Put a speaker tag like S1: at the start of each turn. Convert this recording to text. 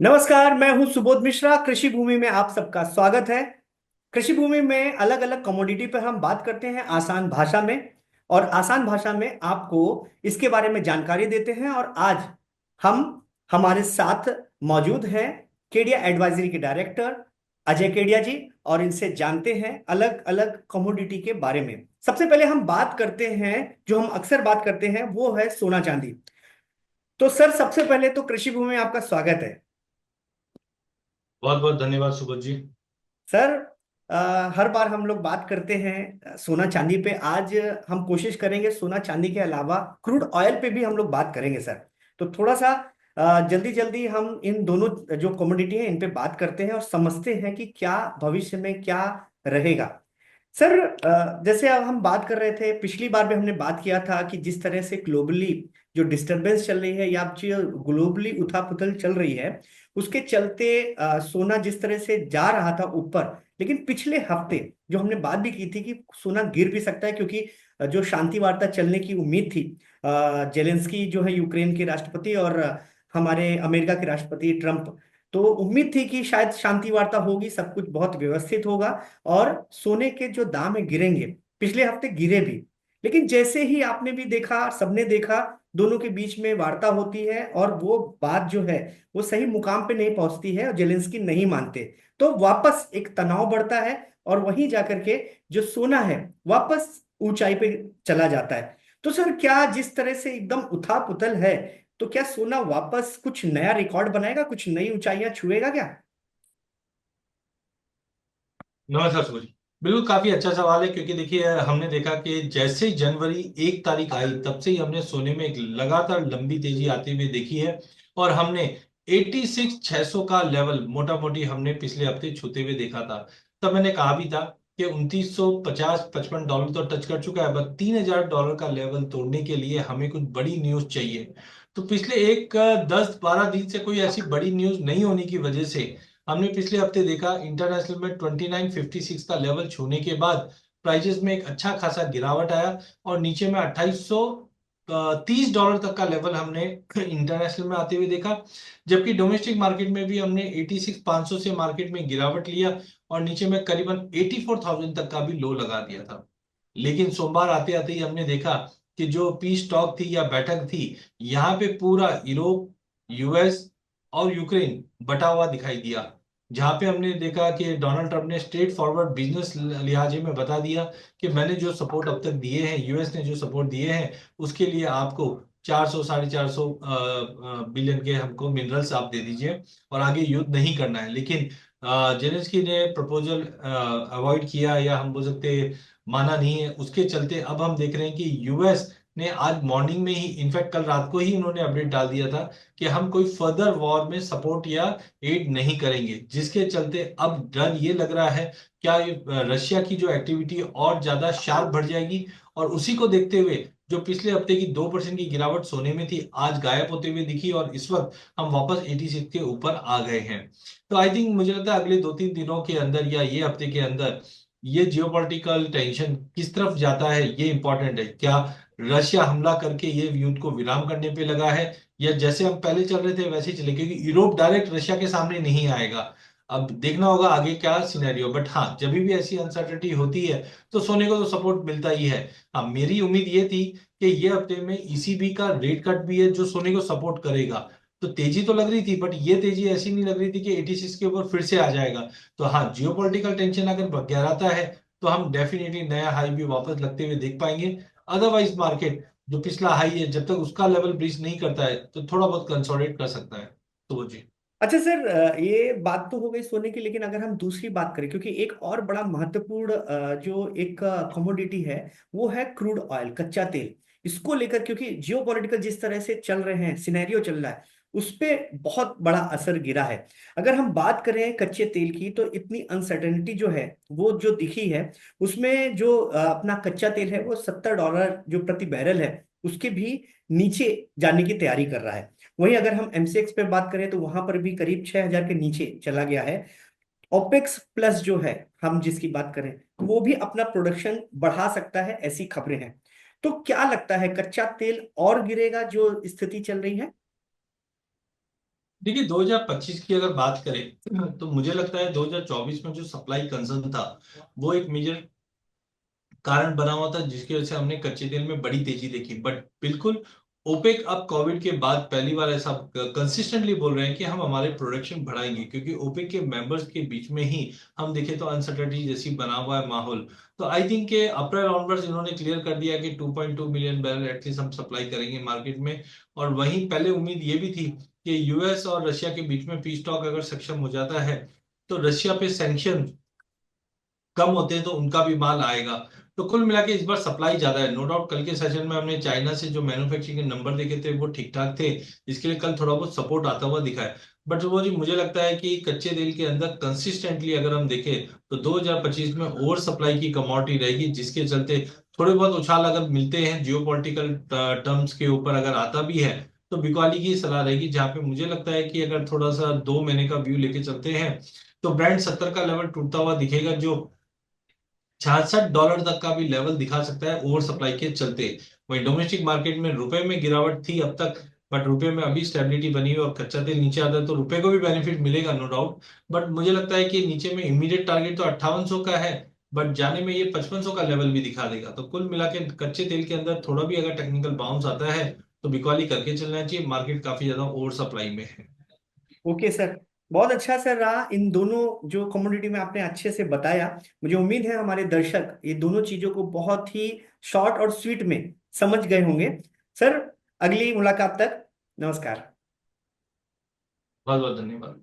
S1: नमस्कार, मैं हूं सुबोध मिश्रा। कृषि भूमि में आप सबका स्वागत है। कृषि भूमि में अलग अलग कमोडिटी पर हम बात करते हैं आसान भाषा में, और आसान भाषा में आपको इसके बारे में जानकारी देते हैं। और आज हम हमारे साथ मौजूद हैं केडिया एडवाइजरी के डायरेक्टर अजय केडिया जी, और इनसे जानते हैं अलग अलग कमोडिटी के बारे में। सबसे पहले हम बात करते हैं, जो हम अक्सर बात करते हैं, वो है सोना चांदी। तो सर, सबसे पहले तो कृषि भूमि में आपका स्वागत है।
S2: बहुत बहुत धन्यवाद सुबोध जी।
S1: सर, हर बार हम लोग बात करते हैं सोना चांदी पे। आज हम कोशिश करेंगे सोना चांदी के अलावा क्रूड ऑयल पे भी हम लोग बात करेंगे सर। तो थोड़ा सा जल्दी जल्दी हम इन दोनों जो कमोडिटी हैं इन पे बात करते हैं और समझते हैं कि क्या भविष्य में क्या रहेगा। सर, जैसे अब हम बात कर रहे थे, पिछली बार भी हमने बात किया था कि जिस तरह से ग्लोबली जो डिस्टरबेंस चल रही है या जो ग्लोबली उथल चल रही है, उसके चलते सोना जिस तरह से जा रहा था ऊपर, लेकिन पिछले हफ्ते जो हमने बात भी की थी कि सोना गिर भी सकता है, क्योंकि जो शांति वार्ता चलने की उम्मीद थी, जेलेंस्की जो है यूक्रेन के राष्ट्रपति, और हमारे अमेरिका के राष्ट्रपति ट्रंप, तो उम्मीद थी कि शायद शांति वार्ता होगी, सब कुछ बहुत व्यवस्थित होगा और सोने के जो दाम है गिरेंगे। पिछले हफ्ते गिरे भी, लेकिन जैसे ही आपने भी देखा, सबने देखा, दोनों के बीच में वार्ता होती है और वो बात जो है वो सही मुकाम पे नहीं पहुंचती है और जेलेंस्की नहीं मानते, तो वापस एक तनाव बढ़ता है और वहीं जाकर के जो सोना है वापस ऊंचाई पे चला जाता है। तो सर, क्या जिस तरह से एकदम उथल पुथल है, तो क्या सोना वापस कुछ नया रिकॉर्ड बनाएगा, कुछ नई ऊंचाइयां छुएगा क्या?
S2: नमस्कार सुबोध जी। बिल्कुल काफी अच्छा सवाल है, क्योंकि देखिए हमने देखा कि जैसे ही जनवरी 1 तारीख आई तब से ही हमने सोने में एक लगातार लंबी तेजी आती हुई देखी है। और हमने 86,600 का लेवल मोटा मोटी हमने पिछले हफ्ते छूते हुए देखा था। तब मैंने कहा भी था कि 2950-55 डॉलर तो टच कर चुका है, बस $3,000 का लेवल तोड़ने के लिए हमें कुछ बड़ी न्यूज चाहिए। तो पिछले एक 10-12 दिन से कोई ऐसी बड़ी न्यूज नहीं होने की वजह से हमने पिछले हफ्ते देखा इंटरनेशनल में 2956 का लेवल छूने के बाद प्राइजेस में एक अच्छा खासा गिरावट आया, और नीचे में 2830 डॉलर तक का लेवल हमने इंटरनेशनल में आते हुए देखा। जबकि डोमेस्टिक मार्केट में भी हमने 86,500 से मार्केट में गिरावट लिया, और नीचे में करीबन 84,000 तक का भी लो लगा दिया था। लेकिन सोमवार आते आते ही हमने देखा कि जो पीस टॉक थी या बैठक थी, यहाँ पे पूरा यूरोप, यूएस और यूक्रेन बटा हुआ दिखाई दिया। जहां पे हमने देखा कि डोनाल्ड ट्रंप ने स्ट्रेट फॉरवर्ड बिजनेस लिहाजे में बता दिया कि मैंने जो सपोर्ट अब तक दिए हैं, यूएस ने जो सपोर्ट दिए हैं, उसके लिए आपको 400 450 बिलियन के हमको मिनरल्स आप दे दीजिए, और आगे युद्ध नहीं करना है। लेकिन जेलेंस्की ने प्रपोजल अवॉइड किया, या हम बोल सकते माना नहीं है। उसके चलते अब हम देख रहे हैं कि यूएस ने आज मॉर्निंग में ही, इनफैक्ट कल रात को ही उन्होंने अपडेट डाल दिया था कि हम कोई फर्दर वॉर में सपोर्ट या एड नहीं करेंगे। जिसके चलते अब डर ये लग रहा है, क्या ये रशिया की जो एक्टिविटी और ज्यादा शार्प बढ़ जाएगी। और उसी को देखते हुए जो पिछले हफ्ते की 2% की गिरावट सोने में थी, आज गायब होते हुए दिखी, और इस वक्त हम वापस 86 के ऊपर आ गए हैं। तो आई थिंक मुझे लगता है अगले 2-3 दिनों के अंदर या ये हफ्ते के अंदर ये जियोपॉलिटिकल टेंशन किस तरफ जाता है ये इंपॉर्टेंट है। क्या रशिया हमला करके ये युद्ध को विराम करने पे लगा है, या जैसे हम पहले चल रहे थे वैसे ही चले, क्योंकि यूरोप डायरेक्ट रशिया के सामने नहीं आएगा। अब देखना होगा आगे क्या सिनेरियो। बट हाँ, जब भी ऐसी अनसर्टेनिटी होती है तो सोने को तो सपोर्ट मिलता ही है। हाँ, मेरी उम्मीद ये थी कि ये हफ्ते में ईसीबी का रेट कट भी है जो सोने को सपोर्ट करेगा। तो तेजी तो लग रही थी, बट ये तेजी ऐसी नहीं लग रही थी कि 86 के ऊपर फिर से आ जाएगा। तो हाँ, जियोपॉलिटिकल टेंशन अगर गहराता है तो हम डेफिनेटली नया हाई भी वापस लगते हुए देख पाएंगे। अदरवाइज मार्केट जो पिछला हाई है, जब तक उसका लेवल ब्रीच नहीं करता है तो थोड़ा बहुत कंसोलिडेट कर सकता है। तो जी।
S1: अच्छा सर, ये बात तो हो गई सोने की, लेकिन अगर हम दूसरी बात करें, क्योंकि एक और बड़ा महत्वपूर्ण जो एक कमोडिटी है, वो है क्रूड ऑयल, कच्चा तेल। इसको लेकर, क्योंकि जियो पॉलिटिकल जिस तरह से चल रहे हैं, सिनेरियो चल रहा है, उस पे बहुत बड़ा असर गिरा है। अगर हम बात करें कच्चे तेल की, तो इतनी अनसर्टेनिटी जो है वो जो दिखी है, उसमें जो अपना कच्चा तेल है वो $70 जो प्रति बैरल है, उसके भी नीचे जाने की तैयारी कर रहा है। वहीं अगर हम एमसीएक्स पे बात करें तो वहां पर भी करीब 6,000 के नीचे चला गया है। ओपेक्स प्लस जो है, हम जिसकी बात करें, वो भी अपना प्रोडक्शन बढ़ा सकता है, ऐसी खबरें हैं। तो क्या लगता है, कच्चा तेल और गिरेगा जो स्थिति चल रही है?
S2: देखिए 2025 की अगर बात करें तो मुझे लगता है 2024 में जो सप्लाई कंसर्न था वो एक मेजर कारण बना हुआ था, जिसकी वजह से हमने कच्चे तेल में बड़ी तेजी देखी। बट बिल्कुल ओपेक अब कोविड के बाद पहली बार ऐसा कंसिस्टेंटली बोल रहे हैं कि हम हमारे प्रोडक्शन बढ़ाएंगे, क्योंकि ओपेक के मेंबर्स के बीच में ही हम देखें तो अनसर्टेनिटी जैसी बना हुआ है माहौल। तो आई थिंक के अप्रैल ऑनवर्ड्स इन्होंने क्लियर कर दिया कि 2.2 मिलियन बैरल एटलीस्ट हम सप्लाई करेंगे मार्केट में। और वहीं पहले उम्मीद ये भी थी कि यूएस और रशिया के बीच में फीस स्टॉक अगर सक्षम हो जाता है तो रशिया पे सैंक्शन कम होते हैं तो उनका भी माल आएगा। तो कुल मिला के इस बार सप्लाई ज्यादा है। नो डाउट कल के सेशन में हमने चाइना से जो मैन्युफैक्चरिंग के नंबर देखे थे वो ठीक ठाक थे, इसके लिए कल थोड़ा बहुत सपोर्ट आता हुआ दिखा है। बट वो जी मुझे लगता है कि कच्चे तेल के अंदर कंसिस्टेंटली अगर हम देखें तो 2025 में ओवर सप्लाई की कमोडिटी रहेगी, जिसके चलते थोड़े बहुत उछाल अगर मिलते हैं जियोपॉलिटिकल टर्म्स के ऊपर अगर आता भी है तो बिकवाली की सलाह रहेगी, जहां पे मुझे लगता है कि अगर थोड़ा सा 2 महीने का व्यू लेके चलते हैं तो ब्रांड 70 का लेवल टूटता हुआ दिखेगा, जो $66 तक का भी लेवल दिखा सकता है ओवर सप्लाई के चलते। वहीं डोमेस्टिक मार्केट में रुपए में गिरावट थी अब तक, बट रुपए में अभी स्टेबिलिटी बनी हुई है और कच्चा तेल नीचे आता है तो रुपए को भी बेनिफिट मिलेगा नो डाउट। बट मुझे लगता है कि नीचे में इमीडिएट टारगेट तो 5800 का है, बट जाने में ये 5500 का लेवल भी दिखा देगा। तो कुल मिला के कच्चे तेल के अंदर थोड़ा भी अगर टेक्निकल बाउंस आता है तो बिकवाली करके चलना चाहिए, मार्केट काफी ज्यादा ओवर सप्लाई में है।
S1: ओके सर, बहुत अच्छा सर रहा। इन दोनों जो कमोडिटी में आपने अच्छे से बताया, मुझे उम्मीद है हमारे दर्शक ये दोनों चीजों को बहुत ही शॉर्ट और स्वीट में समझ गए होंगे। सर, अगली मुलाकात तक नमस्कार।
S2: बहुत बहुत धन्यवाद।